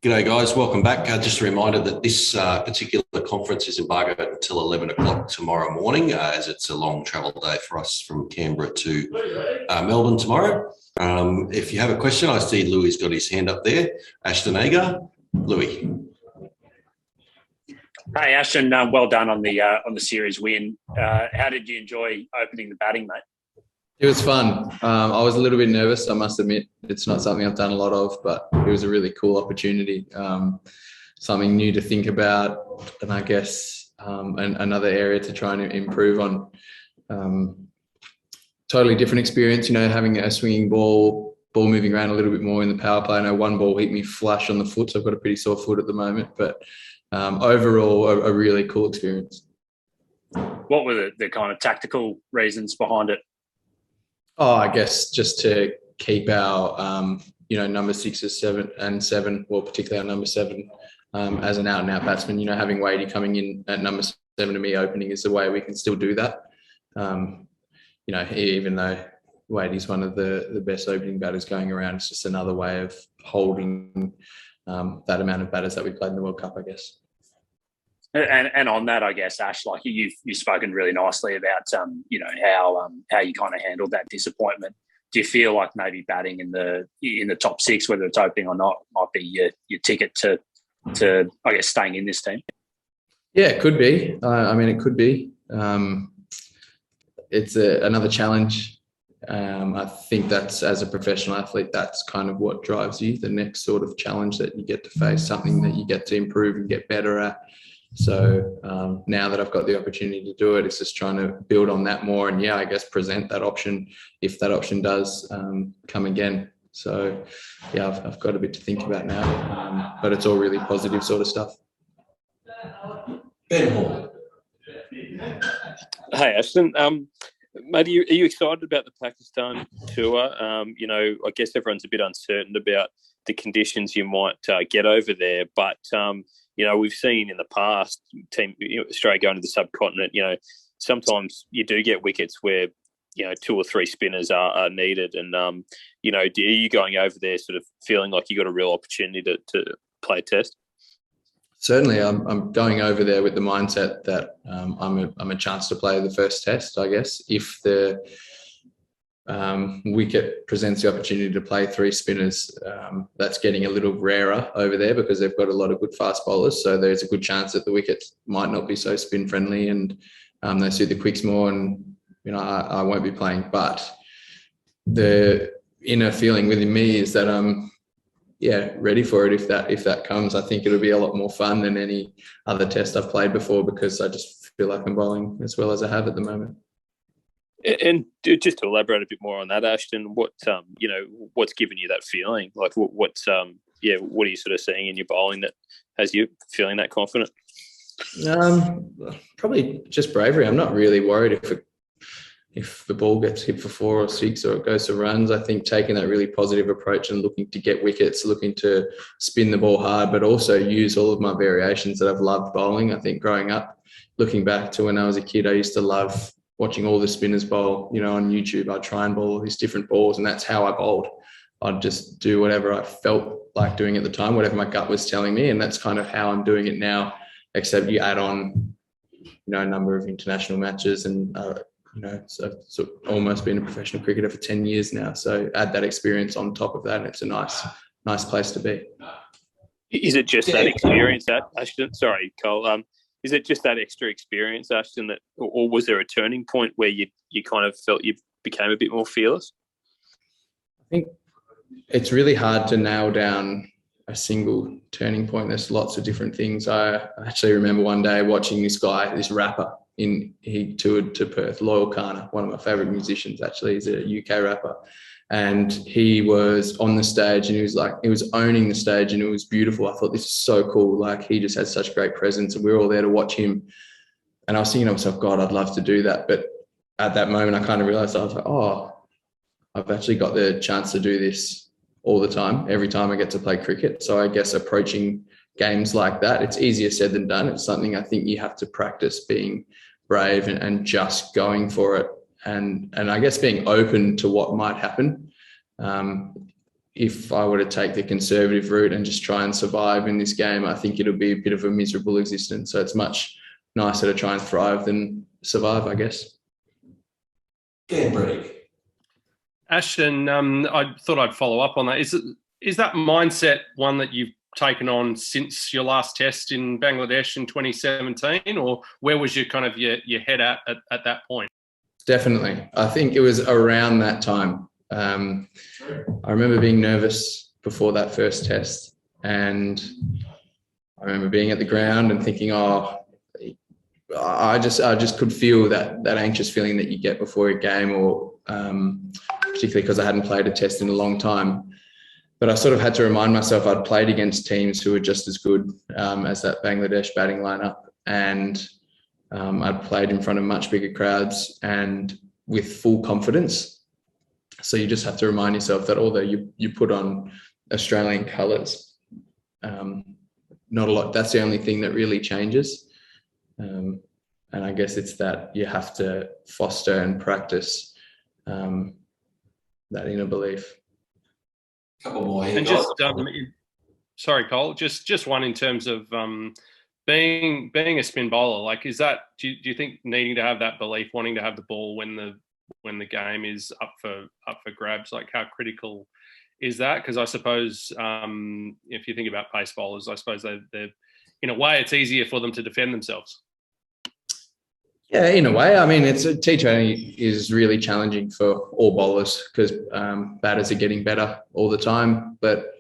G'day guys, welcome back. Just a reminder that this particular conference is embargoed until 11 o'clock tomorrow morning, as it's a long travel day for us from Canberra to Melbourne tomorrow. If you have a question, I see Louis got his hand up there. Ashton Agar, Louis. Hey Ashton, well done on the series win. How did you enjoy opening the batting, mate? It was fun. I was a little bit nervous, I must admit. It's not something I've done a lot of, but it was a really cool opportunity. Something new to think about, and I guess another area to try and improve on. Totally different experience, having a swinging ball moving around a little bit more in the power play. I know one ball hit me flush on the foot, so I've got a pretty sore foot at the moment, but overall, a really cool experience. What were the kind of tactical reasons behind it? Oh, I guess just to keep our, number 6, 7 and 7, well, particularly our number 7, as an out-and-out batsman. Having Wadey coming in at number 7 to me opening is the way we can still do that. Even though Wadey's one of the best opening batters going around, it's just another way of holding that amount of batters that we played in the World Cup, I guess. And on that, I guess, Ash, like you've spoken really nicely about, how you kind of handled that disappointment. Do you feel like maybe batting in the top 6, whether it's opening or not, might be your ticket to I guess staying in this team? Yeah, it could be. It could be. It's another challenge. I think that's, as a professional athlete, that's kind of what drives you. The next sort of challenge that you get to face, something that you get to improve and get better at. So now that I've got the opportunity to do it, it's just trying to build on that more and, I guess present that option if that option does come again. So, I've got a bit to think about now, but it's all really positive sort of stuff. Ben Hall. Hey, Ashton. Mate, are you excited about the Pakistan tour? I guess everyone's a bit uncertain about the conditions you might get over there, but we've seen in the past team Australia going to the subcontinent. Sometimes you do get wickets where 2 or 3 spinners are needed, and are you going over there sort of feeling like you got a real opportunity to play a test? Certainly, I'm going over there with the mindset that I'm a chance to play the first test. I guess if the wicket presents the opportunity to play 3 spinners, that's getting a little rarer over there because they've got a lot of good fast bowlers. So there's a good chance that the wickets might not be so spin friendly, and they suit the quicks more. And I won't be playing. But the inner feeling within me is that I'm ready for it if that comes. I think it'll be a lot more fun than any other test I've played before because I just feel like I'm bowling as well as I have at the moment. And just to elaborate a bit more on that, Ashton, what's given you that feeling? Like what are you sort of seeing in your bowling that has you feeling that confident? Probably just bravery. I'm not really worried if the ball gets hit for 4 or 6 or it goes to runs. I think taking that really positive approach and looking to get wickets, looking to spin the ball hard, but also use all of my variations that I've loved bowling. I think growing up, looking back to when I was a kid, I used to love watching all the spinners bowl, on YouTube. I'd try and bowl all these different balls, and that's how I bowled. I'd just do whatever I felt like doing at the time, whatever my gut was telling me, and that's kind of how I'm doing it now, except you add on, a number of international matches and, so almost been a professional cricketer for 10 years now. So add that experience on top of that, and it's a nice place to be. Is it just that experience, Ashton? Sorry, Cole. Is it just that extra experience, Ashton, that, or was there a turning point where you kind of felt you became a bit more fearless? I think it's really hard to nail down a single turning point. There's lots of different things. I actually remember one day watching this guy, this rapper, he toured to Perth, Loyal Kana, one of my favourite musicians actually. He's a UK rapper. And he was on the stage and he was owning the stage, and it was beautiful. I thought, this is so cool. Like, he just has such great presence, and we were all there to watch him. And I was thinking to myself, God, I'd love to do that. But at that moment, I kind of realized, I was like, oh, I've actually got the chance to do this all the time, every time I get to play cricket. So I guess approaching games like that, it's easier said than done. It's something I think you have to practice, being brave and just going for it. And I guess being open to what might happen. if I were to take the conservative route and just try and survive in this game, I think it'll be a bit of a miserable existence. So it's much nicer to try and thrive than survive, I guess. Canberra. Ashton, I thought I'd follow up on that. Is that mindset one that you've taken on since your last test in Bangladesh in 2017, or where was your kind of your head at that point? Definitely. I think it was around that time. I remember being nervous before that first test, and I remember being at the ground and thinking, I just could feel that anxious feeling that you get before a game, or particularly because I hadn't played a test in a long time. But I sort of had to remind myself I'd played against teams who were just as good as that Bangladesh batting lineup, and I'd played in front of much bigger crowds and with full confidence. So you just have to remind yourself that although you put on Australian colours, not a lot. That's the only thing that really changes. And I guess it's that you have to foster and practice that inner belief. Couple more here, And guys. sorry, Cole, just one in terms of being a spin bowler. Like, is that do you think needing to have that belief, wanting to have the ball when the game is up for grabs, like how critical is that? Because I suppose if you think about pace bowlers, I suppose they're in a way it's easier for them to defend themselves. Yeah, in a way. I mean, T20 is really challenging for all bowlers because batters are getting better all the time. But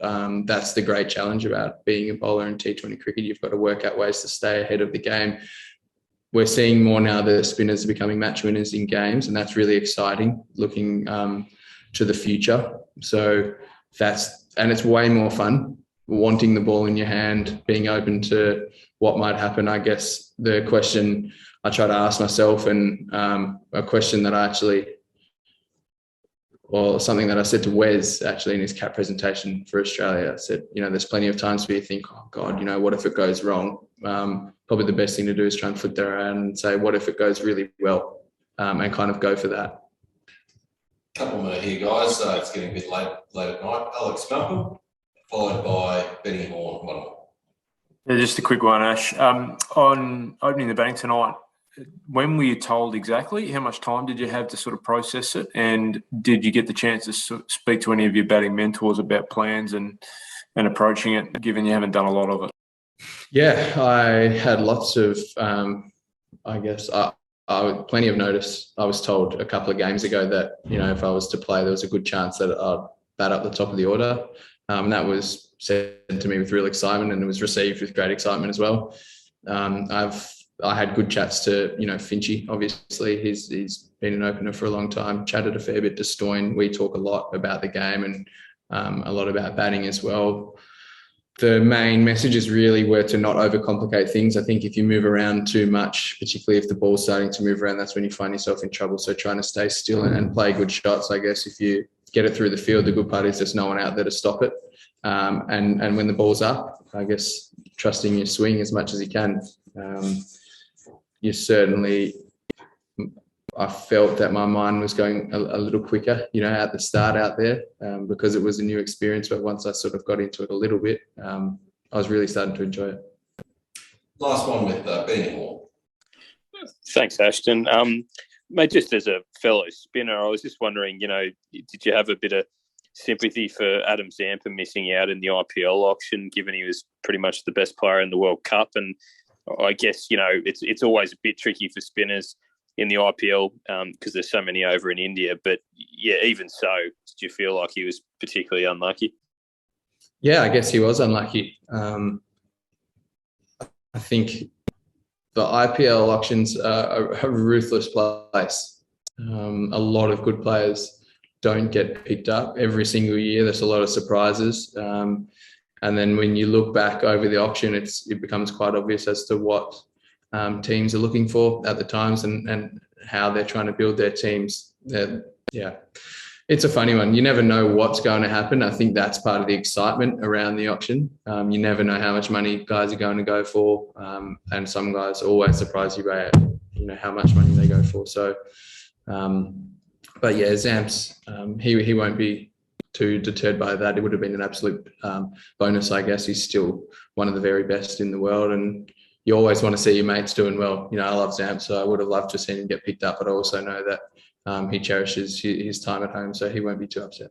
that's the great challenge about being a bowler in T20 cricket. You've got to work out ways to stay ahead of the game. We're seeing more now that spinners are becoming match winners in games, and that's really exciting looking to the future. So it's way more fun, wanting the ball in your hand, being open to what might happen. I guess the question I try to ask myself, and a question that something that I said to Wes actually in his cap presentation for Australia. I said, there's plenty of times where you think, oh God, what if it goes wrong? Probably the best thing to do is try and flip that around and say, what if it goes really well? And kind of go for that. Couple more here, guys. It's getting a bit late at night. Alex Malcolm, followed by Benny Horn. One more. Yeah, just a quick one, Ash. On opening the bank tonight, when were you told exactly? How much time did you have to sort of process it? And did you get the chance to speak to any of your batting mentors about plans and approaching it, given you haven't done a lot of it? Yeah, I had lots of, plenty of notice. I was told a couple of games ago that, if I was to play, there was a good chance that I'd bat up the top of the order. And that was said to me with real excitement, and it was received with great excitement as well. I had good chats to, Finchy, obviously. He's been an opener for a long time, chatted a fair bit to Stoyne. We talk a lot about the game and a lot about batting as well. The main messages really were to not overcomplicate things. I think if you move around too much, particularly if the ball's starting to move around, that's when you find yourself in trouble. So trying to stay still and play good shots, I guess. If you get it through the field, the good part is there's no one out there to stop it. And when the ball's up, I guess trusting your swing as much as you can. I felt that my mind was going a little quicker, at the start out there because it was a new experience. But once I sort of got into it a little bit, I was really starting to enjoy it. Last one with Benny Horn. Thanks, Ashton. Mate, just as a fellow spinner, I was just wondering, did you have a bit of sympathy for Adam Zampa missing out in the IPL auction, given he was pretty much the best player in the World Cup? And I guess, it's always a bit tricky for spinners in the IPL because there's so many over in India. But, yeah, even so, did you feel like he was particularly unlucky? Yeah, I guess he was unlucky. I think the IPL auctions are a ruthless place. A lot of good players don't get picked up every single year. There's a lot of surprises. And then when you look back over the auction, it becomes quite obvious as to what teams are looking for at the times and how they're trying to build their teams. Yeah, it's a funny one. You never know what's going to happen. I think that's part of the excitement around the auction. You never know how much money guys are going to go for. And some guys always surprise you by, how much money they go for. So, but yeah, Zamps, he won't be too deterred by that. It would have been an absolute bonus, I guess. He's still one of the very best in the world, and you always want to see your mates doing well. I love Zamp, so I would have loved to see him get picked up, but I also know that he cherishes his time at home, so he won't be too upset.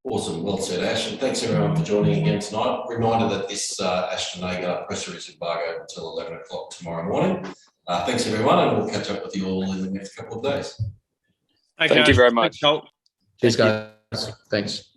Awesome. Well said, Ash. And thanks everyone for joining again tonight. Reminder that this Ashton Agar presser is embargoed until 11 o'clock tomorrow morning. Thanks everyone, and we'll catch up with you all in the next couple of days. Thank you very much. Thanks, Colt. Cheers, guys. Thanks.